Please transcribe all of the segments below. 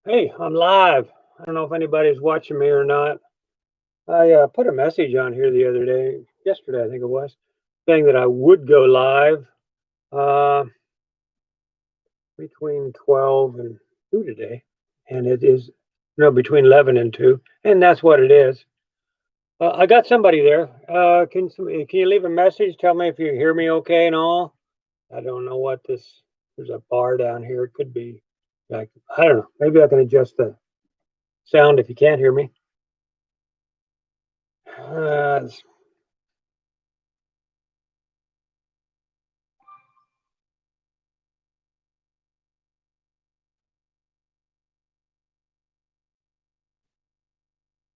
Hey, I'm live. I don't know if anybody's watching me or not. I put a message on here the other day, yesterday I think it was, saying that I would go live uh, between 12 and 2 today. And it is, no, between 11 and 2. And that's what it is. I got somebody there. Can you leave a message? Tell me if you hear me okay and all. I don't know what this, there's a bar down here. It could be like, I don't know. Maybe I can adjust the sound if you can't hear me. Uh,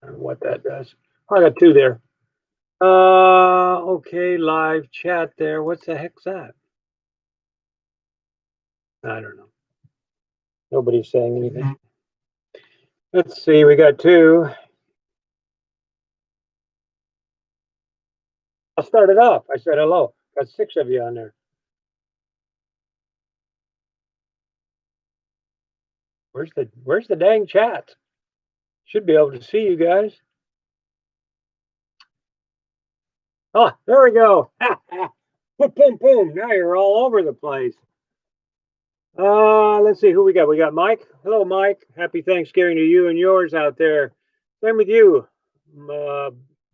I don't know what that does. I got two there. Okay, live chat there. What's the heck's that? I don't know. Nobody's saying anything. Let's see, we got two. I'll start it off. I said hello. Got 6 of you on there. Where's the dang chat? Should be able to see you guys. Oh, there we go. Boom, boom, boom. Now you're all over the place. Let's see who we got. We got Mike. Hello, Mike. Happy Thanksgiving to you and yours out there. Same with you.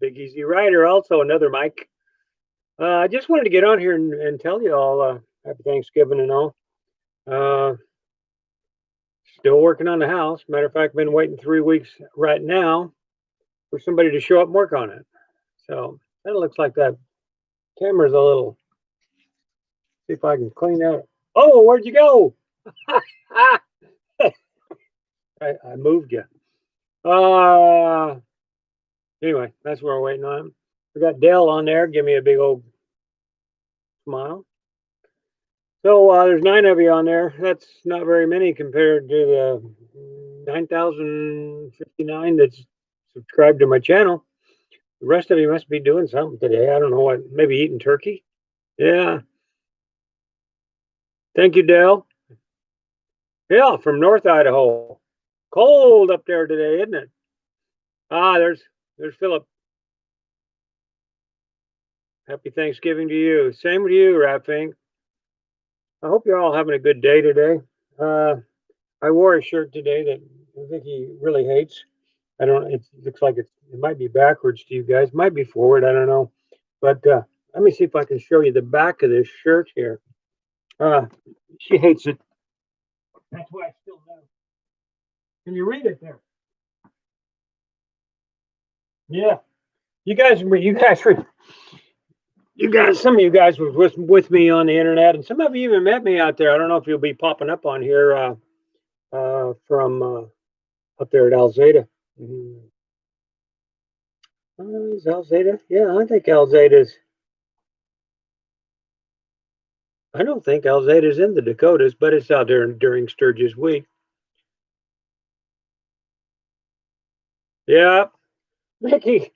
Big Easy Rider, also another Mike. I just wanted to get on here and tell you all happy Thanksgiving and all. Still working on the house. Matter of fact, been waiting 3 weeks right now for somebody to show up and work on it. So that looks like that camera's a little. See if I can clean out. Oh, where'd you go? I moved you. Anyway, that's what we're waiting on. We got Dell on there. Give me a big old smile. So there's 9 of you on there. That's not very many compared to the 9,059 that's subscribed to my channel. The rest of you must be doing something today. I don't know what. Maybe eating turkey. Yeah. Thank you, Dell. Yeah, from North Idaho. Cold up there today, isn't it? There's Philip. Happy Thanksgiving to you. Same with you, RAThbun. I hope you're all having a good day today. I wore a shirt today that I think he really hates. I don't. It looks like it might be backwards to you guys. Might be forward. I don't know. But let me see if I can show you the back of this shirt here. She hates it. That's why I still know. Can you read it there? Yeah. You guys, some of you guys was with me on the internet, and some of you even met me out there. I don't know if you'll be popping up on here from up there at Alzada. Is Alzada? Yeah, I think Alzada's. I don't think Alzada's in the Dakotas, but it's out there during Sturgis week. Yeah, Mickey.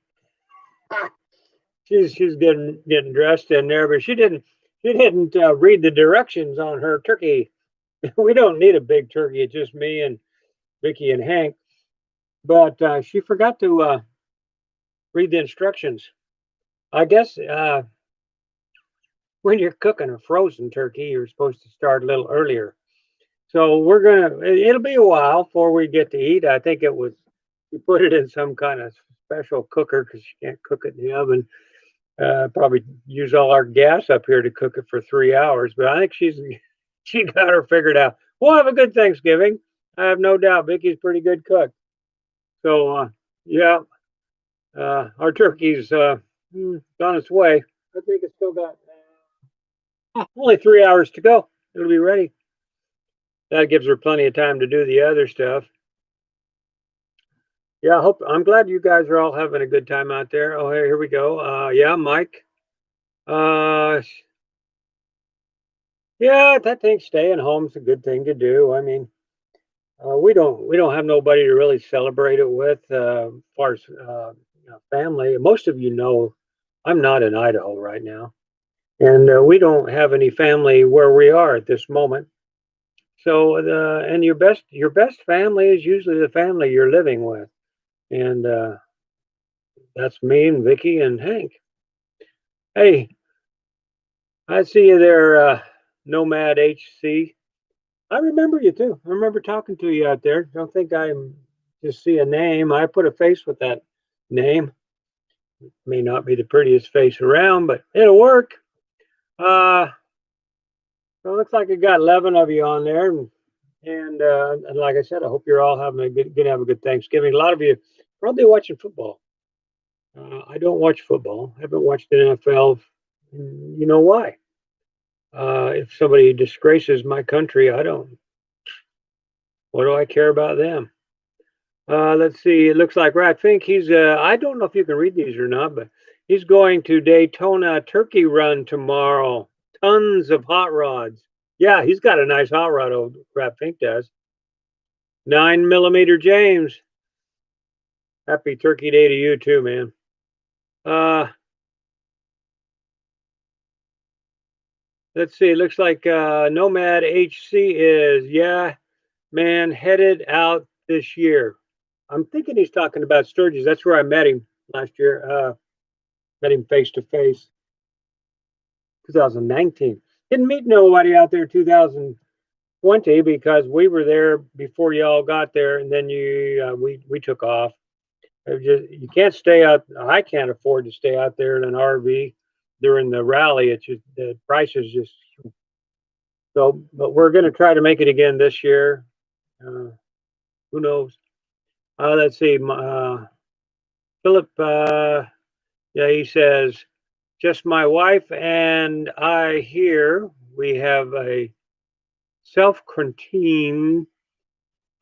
She's getting dressed in there, but she didn't read the directions on her turkey. We don't need a big turkey. It's just me and Vicky and Hank. But she forgot to read the instructions. I guess when you're cooking a frozen turkey, you're supposed to start a little earlier. So it'll be a while before we get to eat. I think we put it in some kind of special cooker because you can't cook it in the oven. Probably use all our gas up here to cook it for 3 hours, but I think she got her figured out. We'll have a good Thanksgiving. I have no doubt. Vicky's a pretty good cook. So yeah, our turkey's on its way. I think it's still got only 3 hours to go. It'll be ready. That gives her plenty of time to do the other stuff. Yeah, I'm glad you guys are all having a good time out there. Oh, here we go. Yeah, Mike. Yeah, I think staying home is a good thing to do. I mean, we don't have nobody to really celebrate it with, as far as family. Most of you know, I'm not in Idaho right now, and we don't have any family where we are at this moment. So and your best family is usually the family you're living with, and that's me and Vicky and Hank. Hey, I see you there, Nomad HC. I remember you too. I remember talking to you out there. Don't think I just see a name. I put a face with that name. May not be the prettiest face around, but it'll work. So it looks like I got 11 of you on there, and like I said, I hope you're all having gonna have a good Thanksgiving. A lot of you probably watching football. I don't watch football. I haven't watched the NFL. You know why? If somebody disgraces my country, I don't. What do I care about them? Let's see. It looks like Fink. He's. I don't know if you can read these or not, but he's going to Daytona Turkey Run tomorrow. Tons of hot rods. Yeah, he's got a nice hot rod. Old Fink does. 9mm James. Happy Turkey Day to you too, man. Let's see. It looks like Nomad HC is man headed out this year. I'm thinking he's talking about Sturgis. That's where I met him last year. Met him face to face. 2019. Didn't meet nobody out there 2020 because we were there before y'all got there, and then we took off. You can't stay out. I can't afford to stay out there in an RV during the rally. It's just the prices just so. But we're going to try to make it again this year. Who knows? Let's see. Philip. Yeah, he says, just my wife and I here. We have a self-quarantine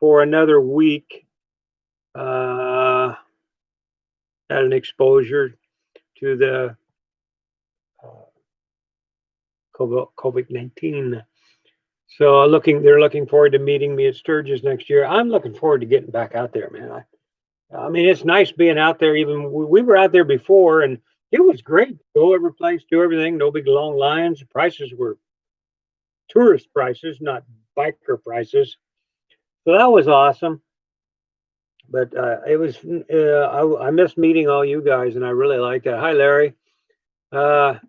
for another week. Had an exposure to the COVID-19. So they're looking forward to meeting me at Sturgis next year. I'm looking forward to getting back out there, man. I mean, it's nice being out there. Even we were out there before, and it was great. Go every place, do everything. No big long lines. The prices were tourist prices, not biker prices. So that was awesome. But it was I missed meeting all you guys, and I really liked that. Hi, Larry. Yeah,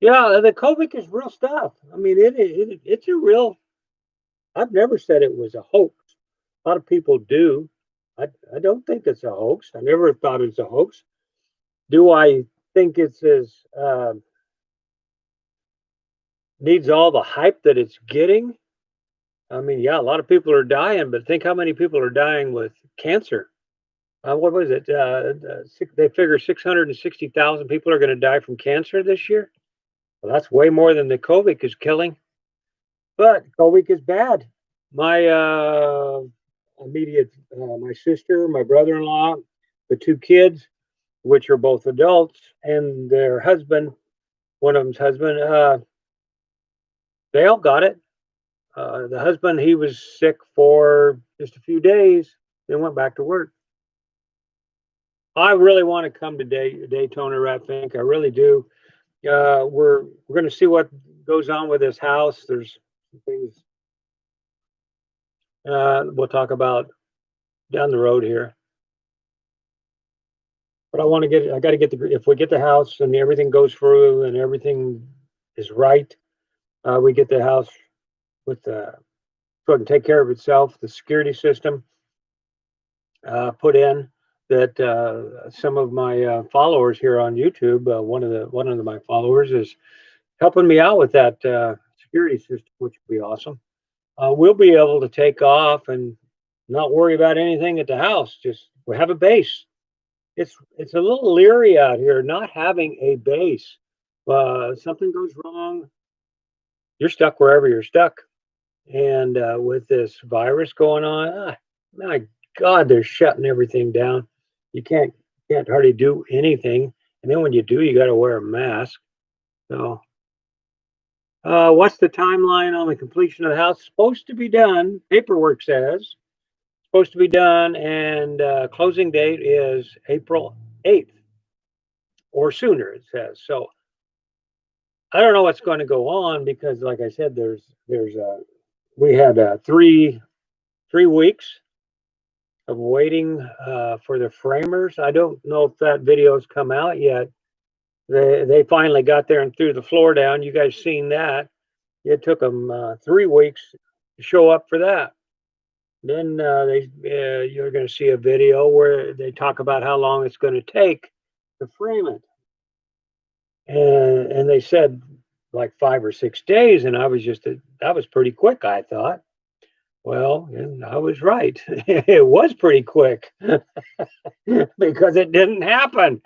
the COVID is real stuff. I mean, it's a real. I've never said it was a hoax. A lot of people do. I don't think it's a hoax. I never thought it's a hoax. Do I think it's as needs all the hype that it's getting? I mean, yeah, a lot of people are dying, but think how many people are dying with cancer. What was it? They figure 660,000 people are going to die from cancer this year. Well, that's way more than the COVID is killing. But COVID is bad. My immediate, my sister, my brother-in-law, the two kids, which are both adults, and their husband, one of them's husband, they all got it. The husband, he was sick for just a few days, then went back to work. I really want to come to Daytona RAThbun. I really do. We're going to see what goes on with this house. There's some things we'll talk about down the road here. But I got to get if we get the house and everything goes through and everything is right, we get the house with so it can take care of itself. The security system put in that some of my followers here on YouTube, one of my followers is helping me out with that security system, which would be awesome. We'll be able to take off and not worry about anything at the house. Just we have a base. It's a little leery out here not having a base. Something goes wrong, you're stuck wherever you're stuck. And with this virus going on, my God, they're shutting everything down. You can't hardly do anything. And then when you do, you got to wear a mask. So, what's the timeline on the completion of the house? Supposed to be done. Paperwork says supposed to be done, and closing date is April 8th or sooner. It says so. I don't know what's going to go on because, like I said, we had 3 weeks of waiting for the framers. I don't know if that video's come out yet. They finally got there and threw the floor down. You guys seen that? It took them 3 weeks to show up for that. Then you're going to see a video where they talk about how long it's going to take to frame it, and they said like 5 or 6 days, and that was pretty quick, I thought. Well, and I was right. It was pretty quick because it didn't happen.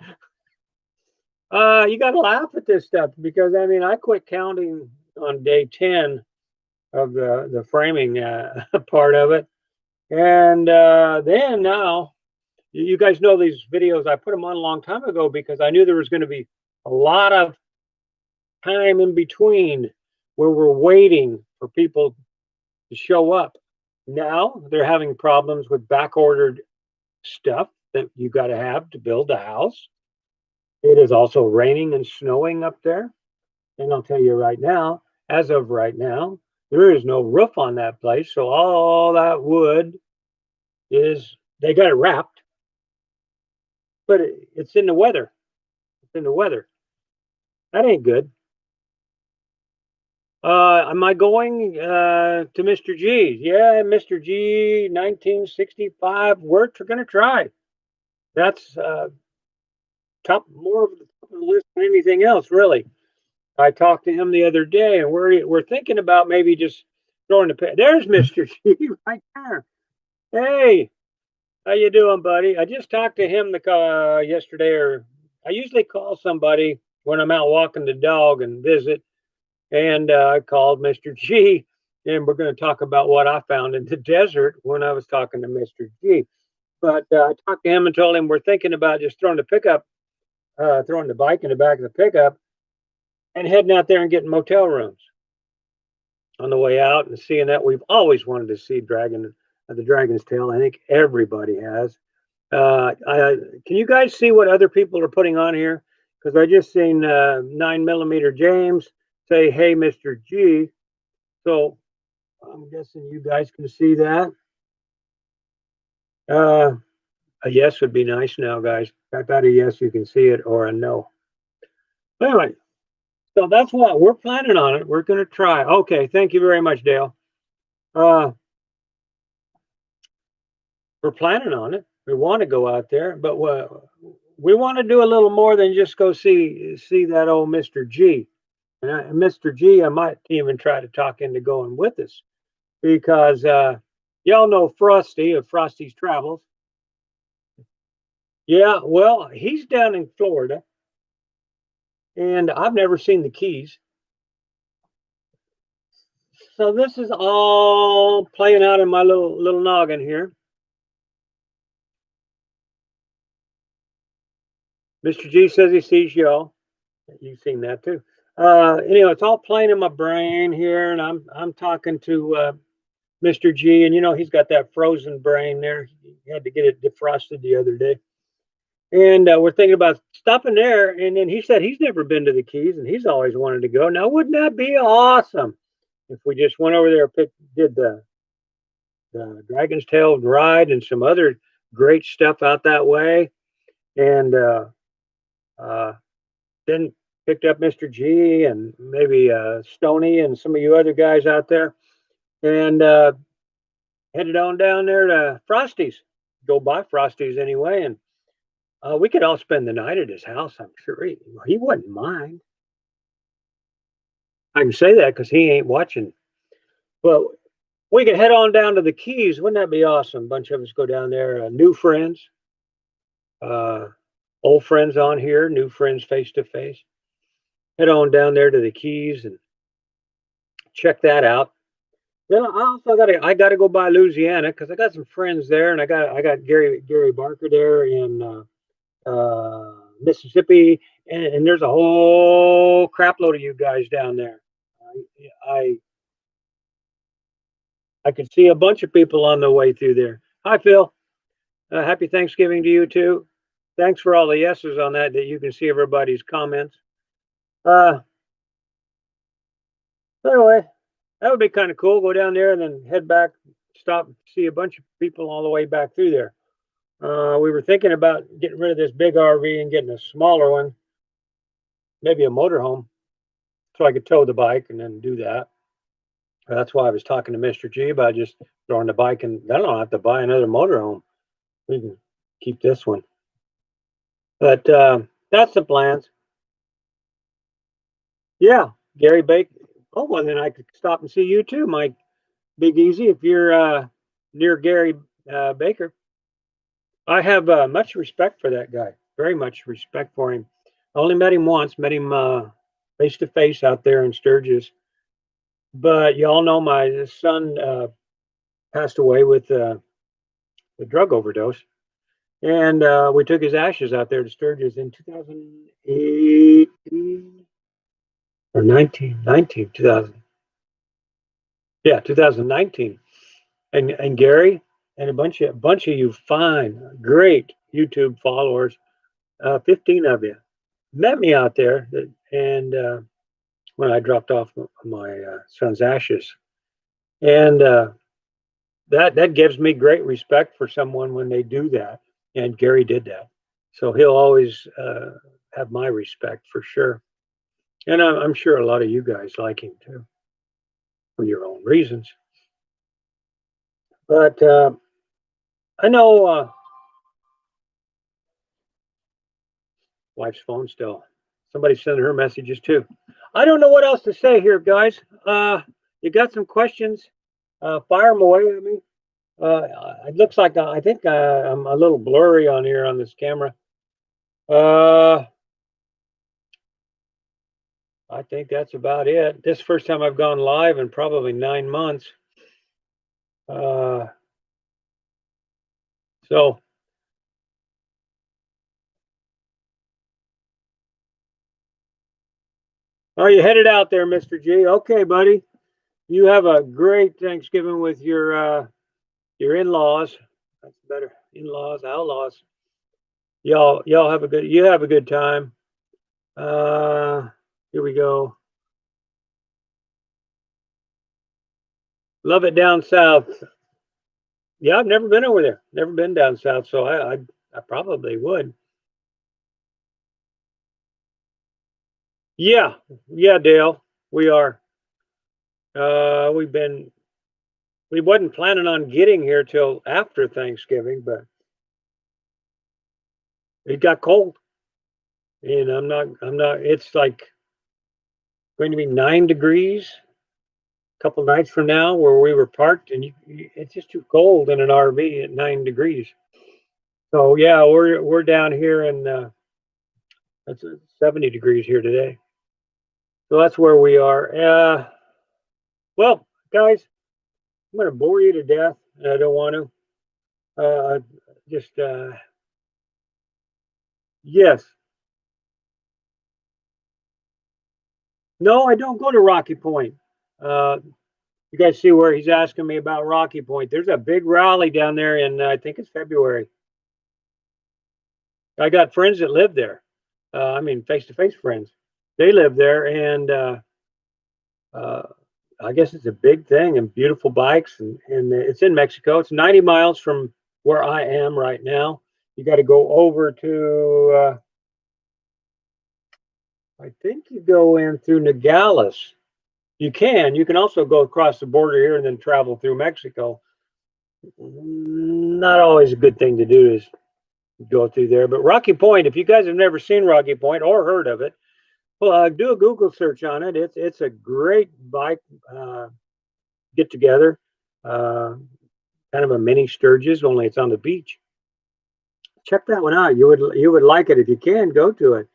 You got to laugh at this stuff because I mean I quit counting on day 10 of the framing part of it, and then now you guys know these videos. I put them on a long time ago because I knew there was going to be a lot of time in between where we're waiting for people to show up. Now they're having problems with back ordered stuff that you got to have to build a house. It is also raining and snowing up there. And I'll tell you right now, as of right now, there is no roof on that place. So all that wood they got it wrapped, but it's in the weather. It's in the weather. That ain't good. Am I going to Mr. G? Yeah, Mr. G, 1965. We're going to try. That's more of the top of the list than anything else, really. I talked to him the other day, and we're thinking about maybe just throwing the. There's Mr. G right there. Hey, how you doing, buddy? I just talked to him yesterday, or I usually call somebody when I'm out walking the dog and visit, and I called Mr. G, and we're going to talk about what I found in the desert when I was talking to Mr. G. But I talked to him and told him we're thinking about just throwing the bike in the back of the pickup and heading out there and getting motel rooms on the way out and seeing that. We've always wanted to see the Dragon's Tail. I think everybody has. Can you guys see what other people are putting on here? Because I just seen 9mm James say, "Hey, Mr. G." So I'm guessing you guys can see that. A yes would be nice now, guys. Type out a yes, you can see it, or a no. Anyway, so that's what we're planning on it. We're going to try. Okay, thank you very much, Dale. We're planning on it. We want to go out there, but we want to do a little more than just go see that old Mr. G. And Mr. G, I might even try to talk into going with us because y'all know Frosty of Frosty's Travels. Yeah, well, he's down in Florida, and I've never seen the Keys. So this is all playing out in my little noggin here. Mr. G says he sees y'all. You've seen that too. Anyway, it's all playing in my brain here, and I'm talking to Mr. G, and he's got that frozen brain there. He had to get it defrosted the other day, and we're thinking about stopping there. And then he said he's never been to the Keys, and he's always wanted to go. Now, wouldn't that be awesome if we just went over there, did the Dragon's Tail ride and some other great stuff out that way, and then picked up Mr. G and maybe Stony and some of you other guys out there, and headed on down there to Frosty's. Go by Frosty's anyway, and we could all spend the night at his house. I'm sure he wouldn't mind. I can say that because he ain't watching. But we could head on down to the Keys. Wouldn't that be awesome? A bunch of us go down there, new friends, old friends on here, new friends face to face. Head on down there to the Keys and check that out. Then I also gotta go by Louisiana because I got some friends there, and I got Gary Barker there in Mississippi, and there's a whole crap load of you guys down there. I could see a bunch of people on the way through there. Hi, Phil. Happy Thanksgiving to you too. Thanks for all the yeses on that you can see everybody's comments. Anyway, that would be kind of cool. Go down there and then head back, stop, see a bunch of people all the way back through there. We were thinking about getting rid of this big RV and getting a smaller one, maybe a motorhome, so I could tow the bike and then do that. That's why I was talking to Mr. G about just throwing the bike, and then I don't have to buy another motorhome. We can keep this one. But that's the plans. Yeah, Gary Baker. Oh, well, then I could stop and see you too, Mike Big Easy, if you're near Gary Baker. I have much respect for that guy. Very much respect for him. I only met him once, met him face to face out there in Sturgis. But y'all know my son passed away with a drug overdose. And we took his ashes out there to Sturgis in 2018 or 2000. Yeah, 2019. And Gary and a bunch of you fine, great YouTube followers, 15 of you, met me out there. And when I dropped off my son's ashes, and that gives me great respect for someone when they do that. And Gary did that, so he'll always have my respect for sure. And I'm sure a lot of you guys like him too, for your own reasons. But I know wife's phone still. Somebody's sending her messages too. I don't know what else to say here, guys. You got some questions? Fire them away at me. It looks like I think I'm a little blurry on here on this camera. I think that's about it. This first time I've gone live in probably 9 months. So are you headed out there, Mr. G? Okay, buddy. You have a great Thanksgiving with your in-laws. That's better. In-laws, outlaws. Y'all have a good time. Here we go. Love it down south. Yeah, I've never been over there. Never been down south, so I probably would. Yeah, Dale. We are. We wasn't planning on getting here till after Thanksgiving, but it got cold. And I'm not, it's like going to be 9 degrees a couple nights from now where we were parked, and it's just too cold in an RV at 9 degrees. So yeah, we're down here, and it's 70 degrees here today. So that's where we are. Well, guys, I'm going to bore you to death, and I don't want to. Yes. No, I don't go to Rocky Point. You guys see where he's asking me about Rocky Point? There's a big rally down there in, I think it's February. I got friends that live there. I mean, face-to-face friends. They live there, and I guess it's a big thing, and beautiful bikes, and it's in Mexico. It's 90 miles from where I am right now. You got to go over to, I think you go in through Nogales. You can also go across the border here and then travel through Mexico. Not always a good thing to do is go through there. But Rocky Point, if you guys have never seen Rocky Point or heard of it, well, do a Google search on it. It's a great bike get together, kind of a mini Sturgis, only it's on the beach. Check that one out. You would like it if you can. Go to it.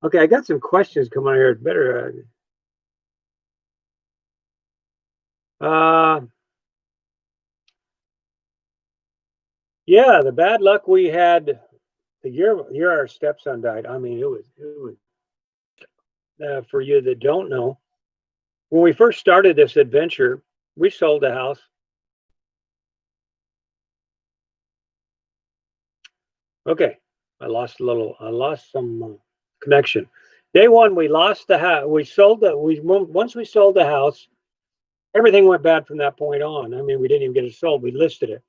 Okay, I got some questions coming here. Better. Yeah, the bad luck we had the year our stepson died. I mean, it was for you that don't know, when we first started this adventure, we sold the house. Okay, I lost some connection. Day one, we lost the house. Once we sold the house, everything went bad from that point on. I mean, we didn't even get it sold. We listed it.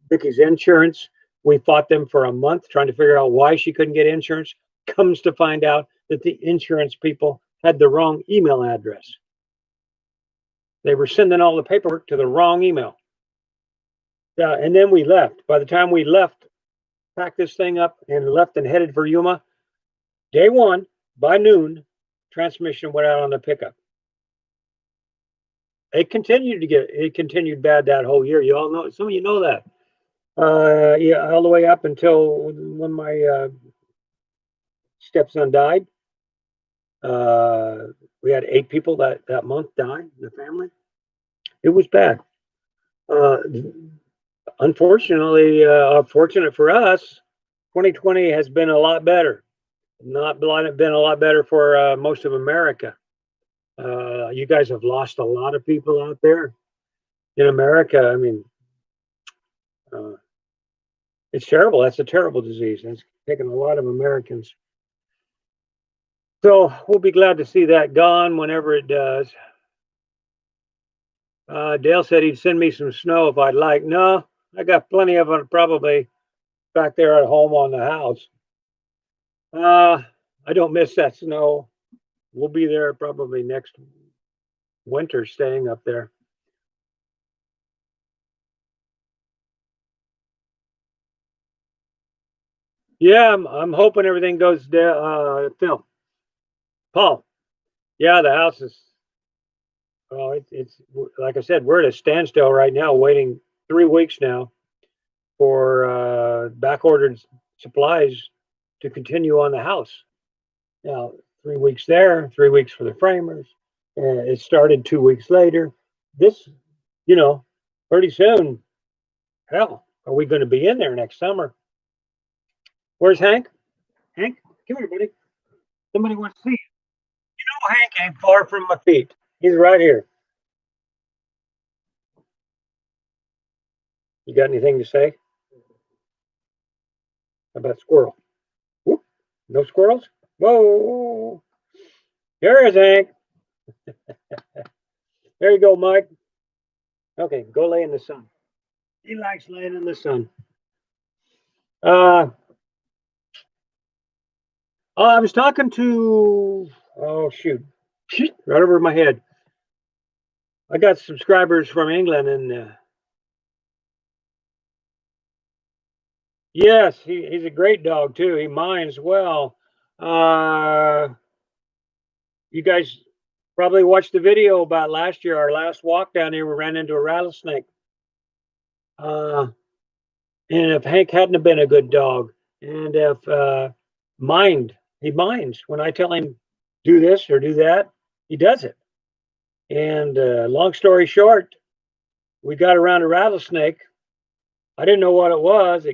Vicky's insurance. We fought them for a month trying to figure out why she couldn't get insurance. Comes to find out that the insurance people had the wrong email address. They were sending all the paperwork to the wrong email. And then we left. By the time we left, packed this thing up and left and headed for Yuma, day one, by noon, transmission went out on the pickup. It continued bad that whole year. You all know, some of you know that. Yeah, all the way up until when my stepson died. We had 8 people that month die in the family. It was bad. Unfortunately, fortunate for us, 2020 has been a lot better. Not been a lot better for most of America. You guys have lost a lot of people out there in America. I mean, it's terrible. That's a terrible disease. It's taken a lot of Americans. So we'll be glad to see that gone whenever it does. Dale said he'd send me some snow if I'd like. No, I got plenty of it probably back there at home on the house. I don't miss that snow. We'll be there probably next winter, staying up there. Yeah, I'm hoping everything goes down. Phil, Paul. Yeah, the house is. Oh, it's like I said, we're at a standstill right now, waiting 3 weeks now for back ordered supplies to continue on the house. Now, 3 weeks there, 3 weeks for the framers. It started 2 weeks later. This, pretty soon, hell, are we going to be in there next summer? Where's Hank? Hank, come here, buddy. Somebody wants to see you. Hank ain't far from my feet. He's right here. You got anything to say? How about squirrel? Whoop. No squirrels? Whoa. Here is Hank. There you go, Mike. Okay, go lay in the sun. He likes laying in the sun. I was talking to, shoot, right over my head. I got subscribers from England, and yes, he's a great dog too. He minds well. You guys probably watched the video about last year, our last walk down here. We ran into a rattlesnake. And if Hank hadn't have been a good dog, and if he minds when I tell him do this or do that, he does it. And long story short, we got around a rattlesnake. I didn't know what it was.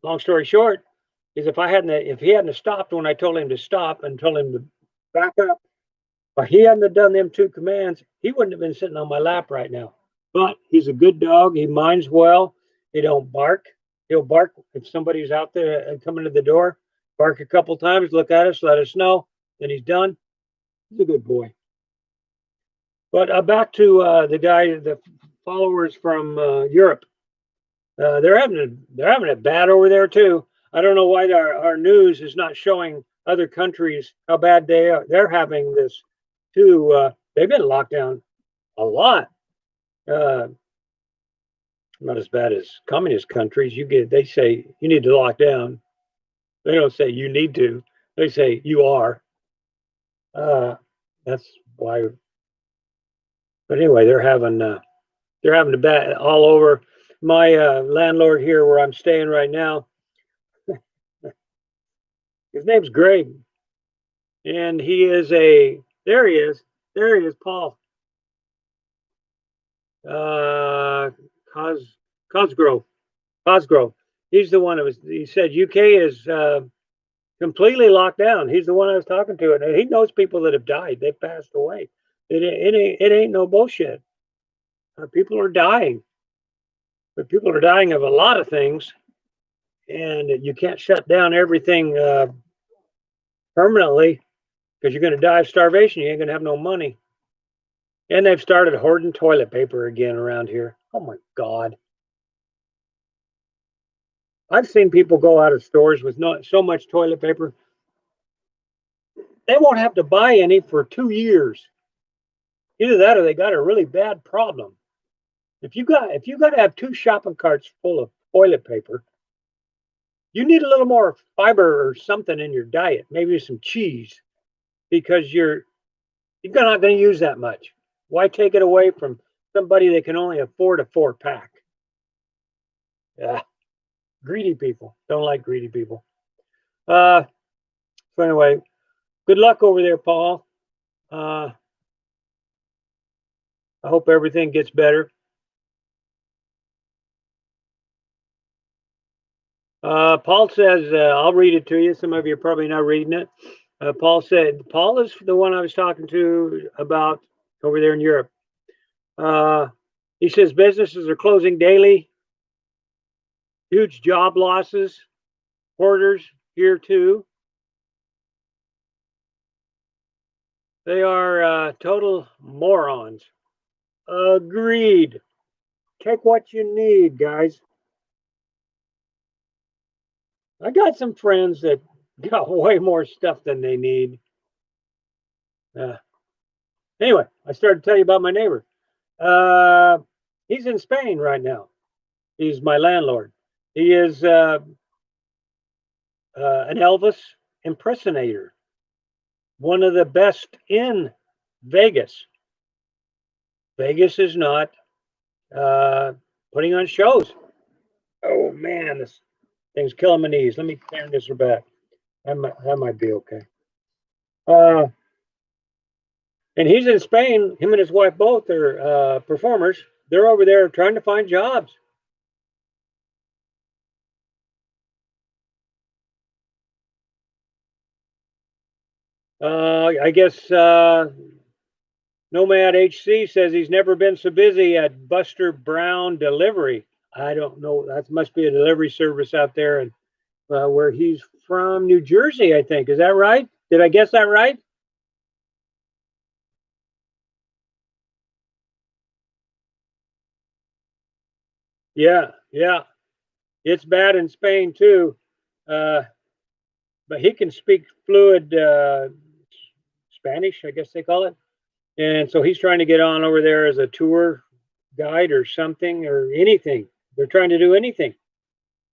Long story short is if he hadn't stopped when I told him to stop and told him to back up, if he hadn't done them 2 commands, he wouldn't have been sitting on my lap right now. But he's a good dog. He minds well. He don't bark. He'll bark if somebody's out there coming to the door. Bark a couple times, look at us, let us know. Then he's done. He's a good boy. But back to the followers from Europe. They're having it bad over there too. I don't know why our news is not showing other countries how bad they're having this too. They've been locked down a lot. Not as bad as communist countries. They say you need to lock down. They don't say you need to. They say you are. That's why. But anyway, they're having a bad all over. My landlord here, where I'm staying right now, his name's Greg, and he is there he is, Paul. Cosgrove. He's the one he said UK is completely locked down. He's the one I was talking to, and he knows people that have died. They've passed away. It ain't no bullshit. People are dying, but people are dying of a lot of things, and you can't shut down everything permanently. because you're going to die of starvation. You ain't going to have no money. And they've started hoarding toilet paper again around here. Oh my God. I've seen people go out of stores with not so much toilet paper. They won't have to buy any for 2 years. Either that or they got a really bad problem. If you got to have 2 shopping carts full of toilet paper, you need a little more fiber or something in your diet, maybe some cheese, because you're not going to use that much. Why take it away from somebody that can only afford a 4-pack? Yeah, greedy people. Don't like greedy people. So anyway, good luck over there, Paul. I hope everything gets better. Paul says, I'll read it to you. Some of you are probably not reading it. Paul said, Paul is the one I was talking to about over there in Europe. He says businesses are closing daily. Huge job losses. Hoarders here too. They are total morons. Agreed. Take what you need, guys. I got some friends that got way more stuff than they need. Anyway, I started to tell you about my neighbor. He's in Spain right now. He's my landlord. He is an Elvis impersonator, one of the best in Vegas. Vegas is not putting on shows. Oh man, this thing's killing my knees. Let me turn this back. That might be okay. And he's in Spain. Him and his wife both are performers. They're over there trying to find jobs. I guess Nomad HC says he's never been so busy at Buster Brown Delivery. I don't know. That must be a delivery service out there, and where he's from, New Jersey, I think. Is that right? Did I guess that right? Yeah, yeah. It's bad in Spain too, but he can speak fluid Spanish, I guess they call it. And so he's trying to get on over there as a tour guide or something or anything. They're trying to do anything.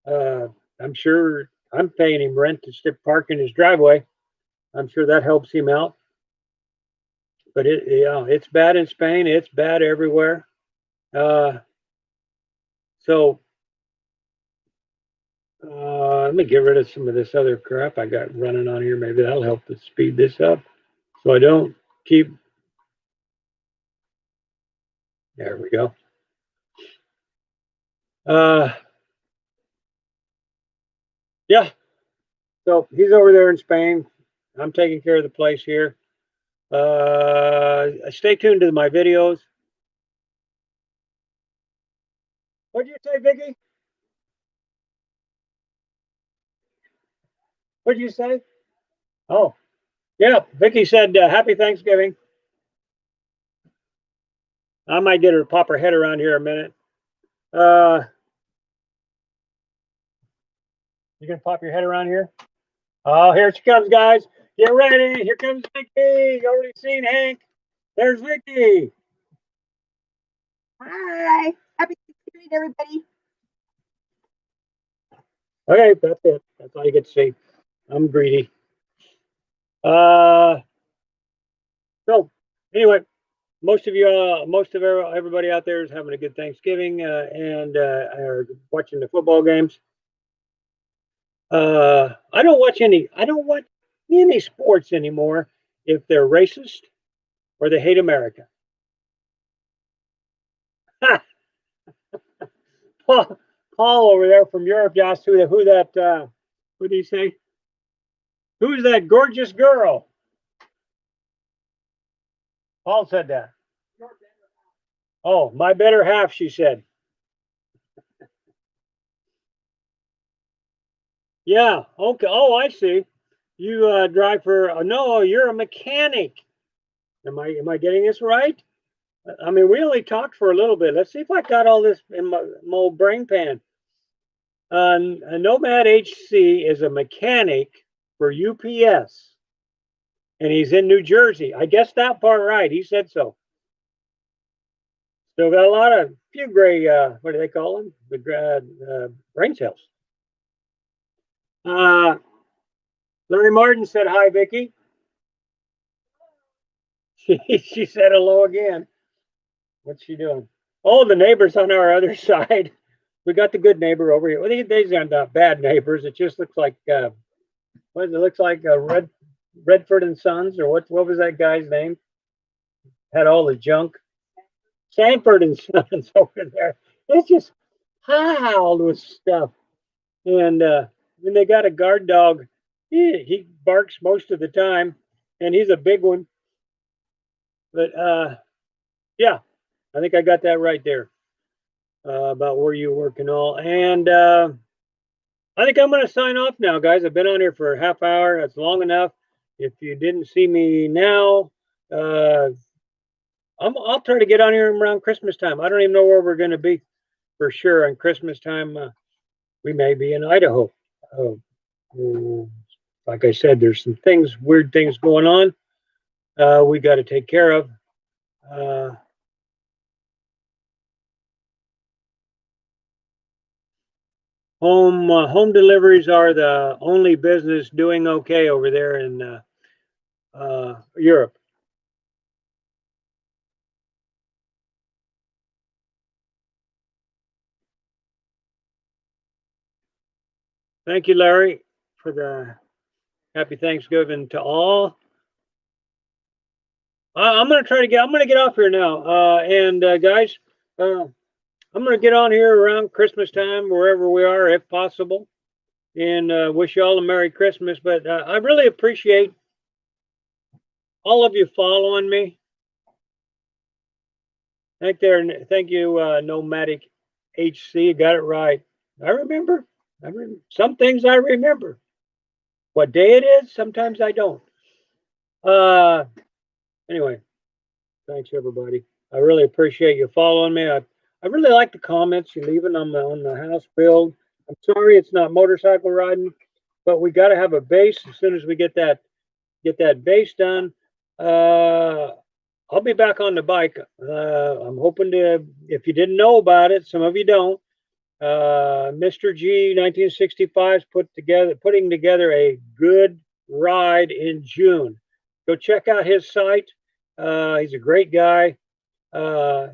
I'm sure I'm paying him rent to stick park in his driveway. I'm sure that helps him out. But it's bad in Spain. It's bad everywhere. So let me get rid of some of this other crap I got running on here. Maybe that'll help to speed this up, so I don't keep. There we go. Yeah. So he's over there in Spain. I'm taking care of the place here. Stay tuned to my videos. What'd you say, Vicky? What'd you say? Oh, yeah. Vicky said, "Happy Thanksgiving." I might get her to pop her head around here a minute. You gonna pop your head around here? Oh, here she comes, guys. Get ready. Here comes Vicky. You already seen Hank. There's Vicky. Hi. Happy Thanksgiving, everybody. Okay, that's it. That's all you get to see. I'm greedy. So anyway, most of everybody out there is having a good Thanksgiving and are watching the football games. I don't watch any sports anymore if they're racist or they hate America. Paul, Paul over there from Europe asked who that what did he say? Who's that gorgeous girl? Paul said that. Oh, my better half, she said. Yeah. Okay. Oh, I see. You drive for, no, you're a mechanic. Am I getting this right? I mean, we only talked for a little bit. Let's see if I got all this in my old brain pan. A Nomad HC is a mechanic for UPS, and he's in New Jersey. I guessed that part right. He said so. Still got a lot of few gray. What do they call them? The brain cells. Larry Martin said hi, Vicky. She said hello again. What's she doing? Oh, the neighbors on our other side. We got the good neighbor over here. Well, these are not bad neighbors. It just looks like what? It looks like Redford and Sons, or what was that guy's name? Had all the junk. Sanford and Sons over there. It's just piled with stuff. And then they got a guard dog. He barks most of the time, and he's a big one. But yeah, I think I got that right there about where you work and all. And I think I'm going to sign off now, guys. I've been on here for a half hour. That's long enough. If you didn't see me now, I'll try to get on here around Christmas time. I don't even know where we're going to be for sure on Christmas time. We may be in Idaho. Like I said, there's some things, weird things going on. We got to take care of. Home deliveries are the only business doing okay over there in Europe. Thank you, Larry, for the happy Thanksgiving to all. I'm going to get off here now. And guys, I'm going to get on here around Christmas time, wherever we are, if possible, and wish you all a Merry Christmas. But I really appreciate all of you following me. Thank you, Nomadic HC. Got it right. I remember. Some things I remember. What day it is, sometimes I don't. Anyway, thanks everybody. I really appreciate you following me. I really like the comments you're leaving on the house build. I'm sorry it's not motorcycle riding, but we got to have a base as soon as we get that base done. I'll be back on the bike. I'm hoping to, if you didn't know about it, some of you don't. Mr. G 1965 is putting together a good ride in June. Go check out his site. He's a great guy.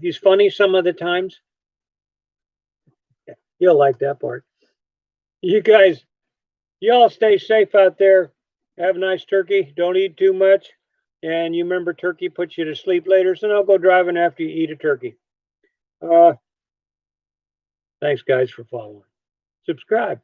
He's funny some of the times. You'll like that part. You guys, y'all stay safe out there. Have a nice turkey. Don't eat too much. And you remember, turkey puts you to sleep later, so don't go driving after you eat a turkey. Thanks, guys, for following. Subscribe.